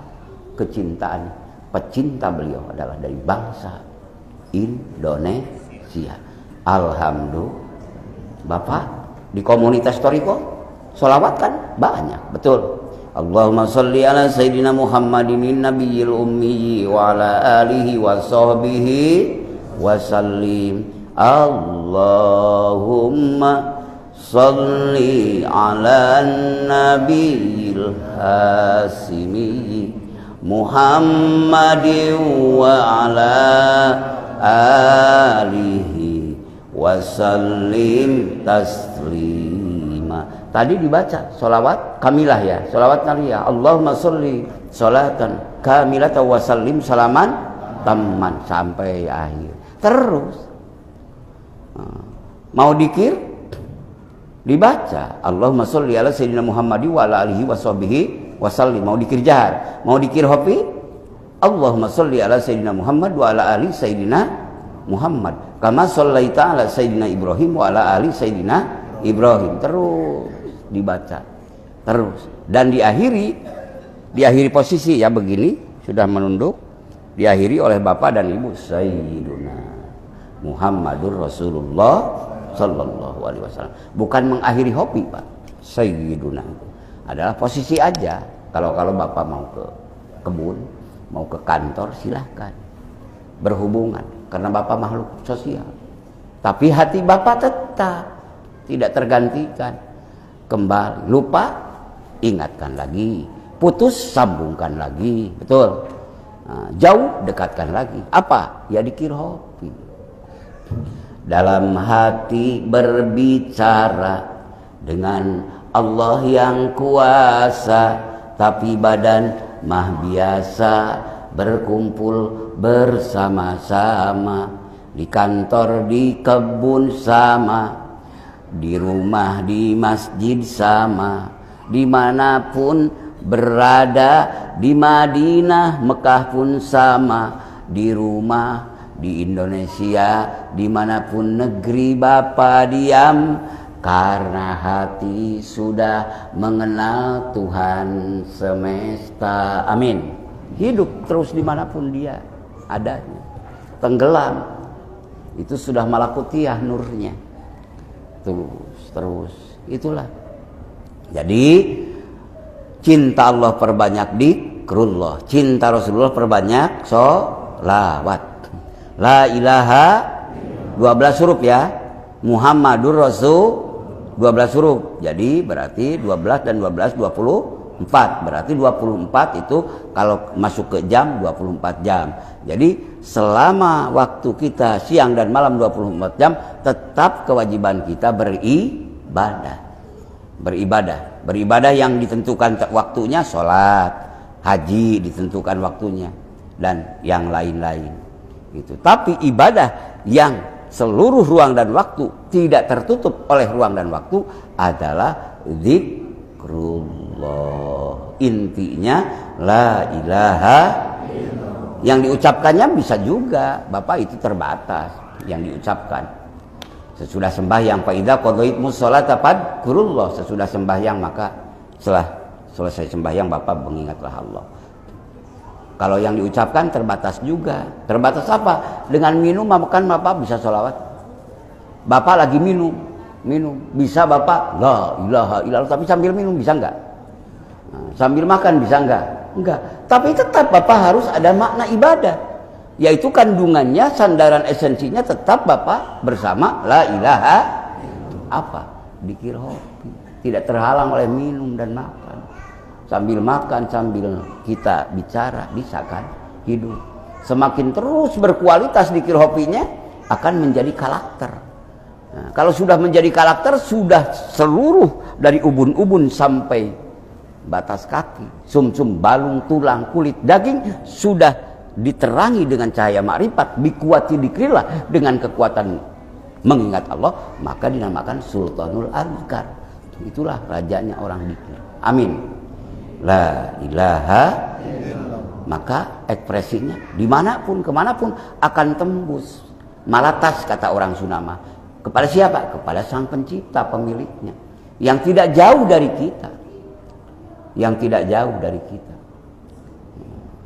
B: kecintaan pecinta beliau adalah dari bangsa Indonesia. Alhamdulillah. Bapak di komunitas Toriko sholawat kan banyak, betul. Allahumma sholli ala sayyidina Muhammadin nabiyil ummi wa ala alihi wa sahbihi wa sallim. Allahumma sholli ala nabiyil hasimi Muhammadin wa ala alihi wa sallim taslima. Tadi dibaca sholawat kamilah ya, sholawat naliyah. Allahumma sholli sholatan kamilatan wa sallim salaman tamman, sampai akhir. Terus mau dikir dibaca Allahumma sholli ala sayyidina Muhammadi wa ala alihi wa sahbihi wa sallim. Mau dikir jahar, mau dikir hopi, Allahumma sholli ala sayyidina Muhammad wa ala ali sayyidina Muhammad kama shallaita ala sayyidina Ibrahim wa ala ali sayyidina Ibrahim. Terus dibaca terus, dan diakhiri posisi ya begini, sudah menunduk, diakhiri oleh bapak dan ibu Sayyiduna Muhammadur Rasulullah Sallallahu Alaihi Wasallam. Bukan mengakhiri hobi, Pak. Sayyiduna adalah posisi aja. Kalau bapak mau ke kebun, mau ke kantor, silahkan berhubungan, karena bapak makhluk sosial. Tapi hati bapak tetap tidak tergantikan. Kembali lupa, ingatkan lagi. Putus, sambungkan lagi. Betul. Nah, jauh, dekatkan lagi. Apa? Ya dikir hobi. Dalam hati berbicara dengan Allah yang kuasa, tapi badan mah biasa, berkumpul bersama-sama, di kantor, di kebun sama, di rumah, di masjid sama, dimanapun berada, di Madinah, Mekah pun sama, di rumah, di Indonesia, dimanapun negeri Bapak diam, karena hati sudah mengenal Tuhan semesta. Amin. Hidup terus dimanapun dia adanya. Tenggelam, itu sudah malakutiyah nurnya. Terus itulah. Jadi cinta Allah perbanyak zikrullah, cinta Rasulullah perbanyak sholawat. La ilaha 12 huruf ya, Muhammadur Rasul 12 huruf. Jadi berarti 12 dan 12 24. 24, berarti 24 itu kalau masuk ke jam 24 jam. Jadi selama waktu kita siang dan malam 24 jam tetap kewajiban kita beribadah yang ditentukan waktunya, sholat, haji ditentukan waktunya, dan yang lain-lain gitu. Tapi ibadah yang seluruh ruang dan waktu tidak tertutup oleh ruang dan waktu adalah zikrullah. Intinya la ilaha, yang diucapkannya bisa juga Bapak itu terbatas yang diucapkan. Sesudah sembahyang, fa idza qadaytumus sholata fadhkurullah, sesudah sembahyang maka setelah selesai sembahyang Bapak mengingatlah Allah. Kalau yang diucapkan terbatas juga. Terbatas apa? Dengan minum makan Bapak bisa sholawat. Bapak lagi minum. Bisa Bapak la ilaha illallah, tapi sambil minum bisa enggak? Nah, sambil makan bisa enggak? Enggak. Tapi tetap Bapak harus ada makna ibadah. Yaitu kandungannya, sandaran esensinya tetap Bapak bersama la ilaha apa? Dzikir hobi. Tidak terhalang oleh minum dan makan. Sambil makan, sambil kita bicara, bisa kan hidup. Semakin terus berkualitas dzikir hobinya akan menjadi karakter. Nah, kalau sudah menjadi karakter, sudah seluruh dari ubun-ubun sampai batas kaki, sumsum, balung, tulang, kulit, daging sudah diterangi dengan cahaya makrifat, bikuwati dzikrillah, dengan kekuatan mengingat Allah, maka dinamakan Sultanul Azkar. Itulah rajanya orang dzikir. Amin. La ilaha, maka ekspresinya dimanapun kemanapun akan tembus malatas, kata orang Sunama. Kepada siapa? Kepada Sang Pencipta, pemiliknya, yang tidak jauh dari kita,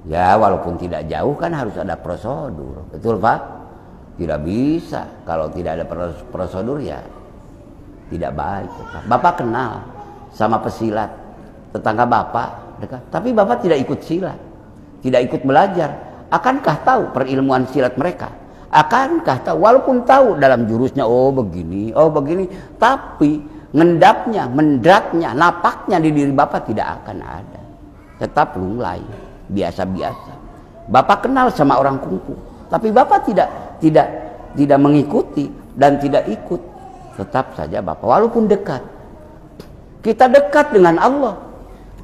B: ya. Walaupun tidak jauh kan harus ada prosedur, betul Pak? Tidak bisa kalau tidak ada prosedur, ya tidak baik. Bapak kenal sama pesilat tetangga Bapak dekat, tapi Bapak tidak ikut silat, tidak ikut belajar. Akankah tahu perilmuan silat mereka? Akankah tahu? Walaupun tahu dalam jurusnya, oh begini, tapi ngendapnya, mendraknya, napaknya di diri Bapak tidak akan ada. Tetap lunglai, biasa-biasa. Bapak kenal sama orang kungfu, tapi Bapak tidak mengikuti dan tidak ikut. Tetap saja Bapak, walaupun dekat. Kita dekat dengan Allah,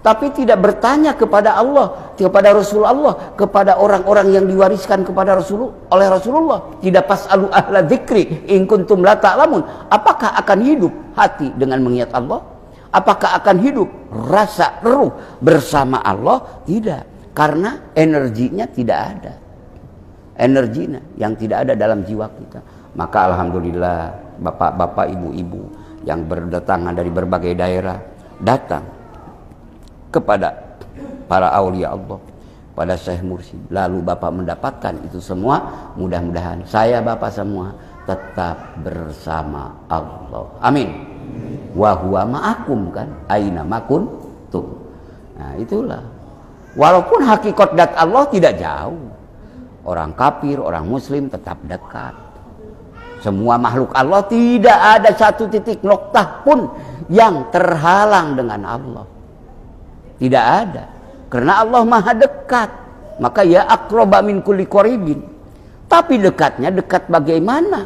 B: tapi tidak bertanya kepada Allah, kepada Rasulullah, kepada orang-orang yang diwariskan kepada oleh Rasulullah. Tidak fasalu ahla dzikri in kuntum la ta'lamun. Apakah akan hidup hati dengan mengingat Allah? Apakah akan hidup rasa ruh bersama Allah? Tidak, karena energinya tidak ada. Energinya yang tidak ada dalam jiwa kita. Maka alhamdulillah bapak-bapak, ibu-ibu yang berdatangan dari berbagai daerah datang kepada para aulia Allah, pada Syekh Mursyid, lalu Bapak mendapatkan itu semua. Mudah-mudahan saya Bapak semua tetap bersama Allah. Amin. Wa huwa ma'akum, kan, aina makun tuh. Nah itulah, walaupun hakikat zat Allah tidak jauh, orang kafir, orang muslim tetap dekat. Semua makhluk Allah, tidak ada satu titik noktah pun yang terhalang dengan Allah. Tidak ada, karena Allah maha dekat. Maka ya aqraba min kulli qaribin. Tapi dekatnya dekat bagaimana?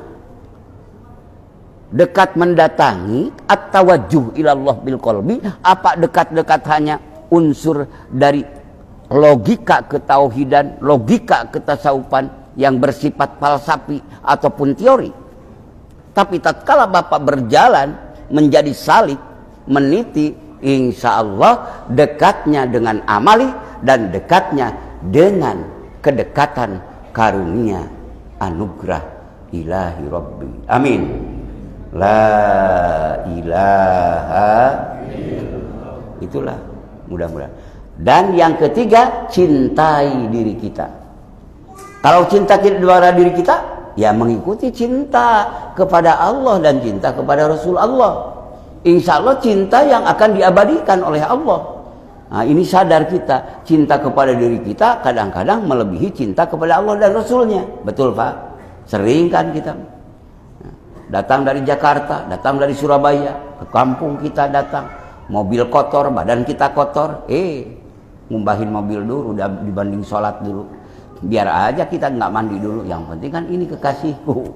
B: Dekat mendatangi at-tawajjuh ilallah bil qalbi. Apa dekat-dekat hanya unsur dari logika ketauhidan, logika ketasawufan yang bersifat falsafi ataupun teori? Tapi tatkala Bapak berjalan menjadi salik, meniti, insya Allah dekatnya dengan amali dan dekatnya dengan kedekatan karunia anugerah ilahi Rabbi. Amin. La ilaha illallah. Itulah mudah-mudahan. Dan yang ketiga, cintai diri kita. Kalau cinta kepada diri kita, ya mengikuti cinta kepada Allah dan cinta kepada Rasul Allah. Insya Allah cinta yang akan diabadikan oleh Allah. Nah, ini sadar kita, cinta kepada diri kita kadang-kadang melebihi cinta kepada Allah dan Rasulnya. Betul Pak? Sering kan kita datang dari Jakarta, datang dari Surabaya, ke kampung kita datang, mobil kotor, badan kita kotor, ngumbahin mobil dulu, udah dibanding sholat dulu. Biar aja kita nggak mandi dulu, yang penting kan ini kekasihku.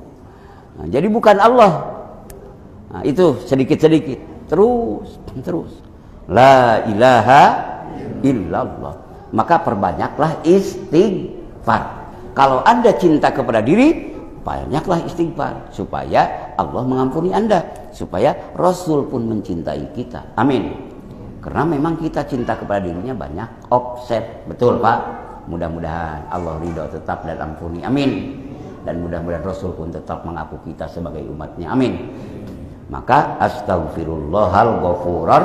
B: Nah, jadi bukan Allah. Nah, itu sedikit-sedikit, terus. La ilaha illallah. Maka perbanyaklah istighfar. Kalau Anda cinta kepada diri, banyaklah istighfar supaya Allah mengampuni Anda, supaya Rasul pun mencintai kita. Amin. Karena memang kita cinta kepada dirinya banyak offset. Betul Pak? Mudah-mudahan Allah ridho tetap dan ampuni. Amin. Dan mudah-mudahan Rasul pun tetap mengaku kita sebagai umatnya. Amin. Maka astaghfirullahal ghafurar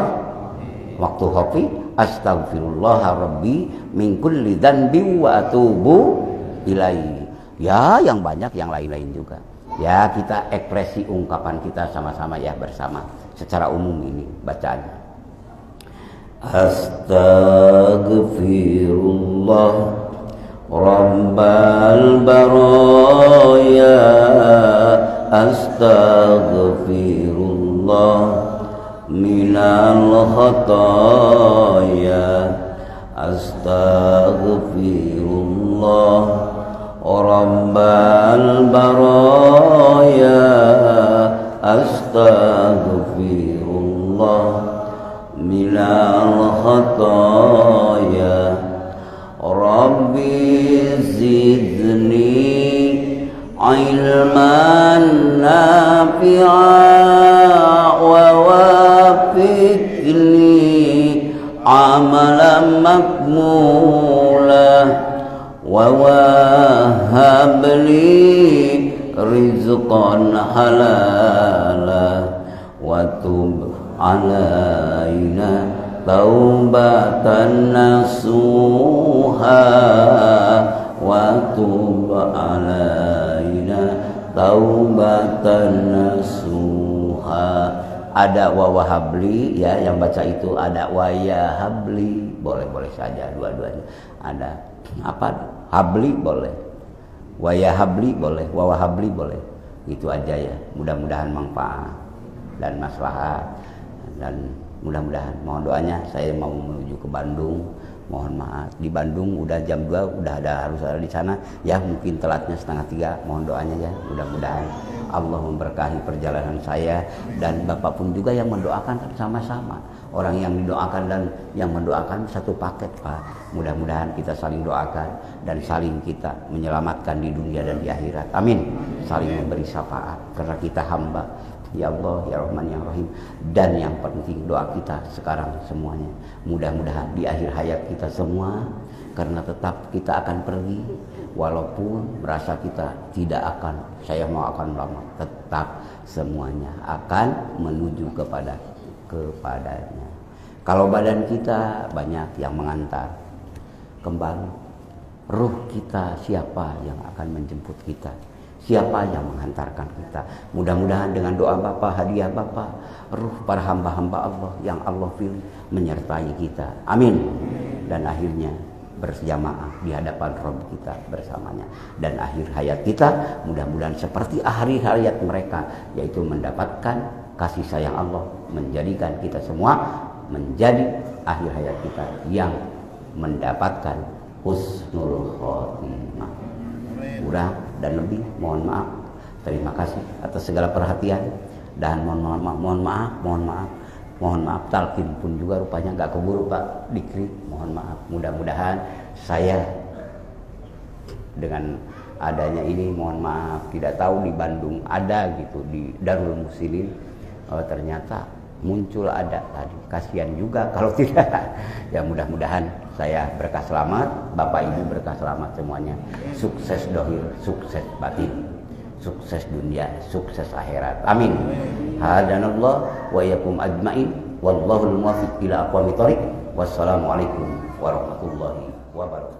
B: waktu hofi, astaghfirullah rabbi min kulli dzanbi wa atubu ilaihi. Ya, yang banyak yang lain-lain juga. Ya, kita ekspresi ungkapan kita sama-sama ya bersama. Secara umum ini bacaannya. Astaghfirullah Rabbal baraya, astaghfirullah minal khataya, astaghfirullah Rabbal baraya, astaghfirullah minal khataya, Rabbi zidni ilman nafi'a wa wafiqni amalan makmula wa wahabli rizqan halala wa tub alaina taubatan nasuha wa tub alaina taubatan nasuha. Ada wawahabli ya, yang baca itu ada wayahabli, boleh saja dua-duanya. Ada apa? Habli boleh, wayahabli boleh, wawahabli boleh. Itu aja ya. Mudah-mudahan manfaat dan maslahat, dan mudah-mudahan mohon doanya. Saya mau menuju ke Bandung, mohon maaf di Bandung udah jam 2 udah harus ada di sana ya, mungkin telatnya 2:30. Mohon doanya ya, mudah-mudahan Allah memberkahi perjalanan saya, dan Bapak pun juga yang mendoakan sama-sama. Orang yang didoakan dan yang mendoakan satu paket Pak. Mudah-mudahan kita saling doakan dan saling kita menyelamatkan di dunia dan di akhirat. Amin. Saling memberi syafaat karena kita hamba. Ya Allah, ya Rahman, ya Rahim. Dan yang penting doa kita sekarang semuanya, mudah-mudahan di akhir hayat kita semua, karena tetap kita akan pergi, walaupun merasa kita tidak akan, saya mau akan lama, tetap semuanya akan menuju kepadanya. Kalau badan kita banyak yang mengantar kembali, ruh kita siapa yang akan menjemput kita? Siapa yang menghantarkan kita? Mudah-mudahan dengan doa Bapak, hadiah Bapak, ruh para hamba-hamba Allah yang Allah pilih menyertai kita. Amin. Dan akhirnya berjamaah di hadapan Rabb kita bersamanya. Dan akhir hayat kita mudah-mudahan seperti akhir hayat mereka, yaitu mendapatkan kasih sayang Allah, menjadikan kita semua menjadi akhir hayat kita yang mendapatkan husnul khotimah. Kurang dan lebih mohon maaf. Terima kasih atas segala perhatian, dan mohon maaf talqin pun juga rupanya nggak keburu Pak Dikri. Mohon maaf. Mudah-mudahan saya dengan adanya ini, mohon maaf, tidak tahu di Bandung ada gitu di Darul Muslimin, ternyata muncul ada tadi. Kasihan juga kalau tidak. Ya mudah-mudahan saya berkah selamat, Bapak Ibu berkah selamat semuanya. Sukses dohir, sukses batin, sukses dunia, sukses akhirat. Amin. Hadanallah wa iyyakum ajmain. Wallahul muwaffiq ila aqwamit thoriq. Wassalamualaikum warahmatullahi wabarakatuh.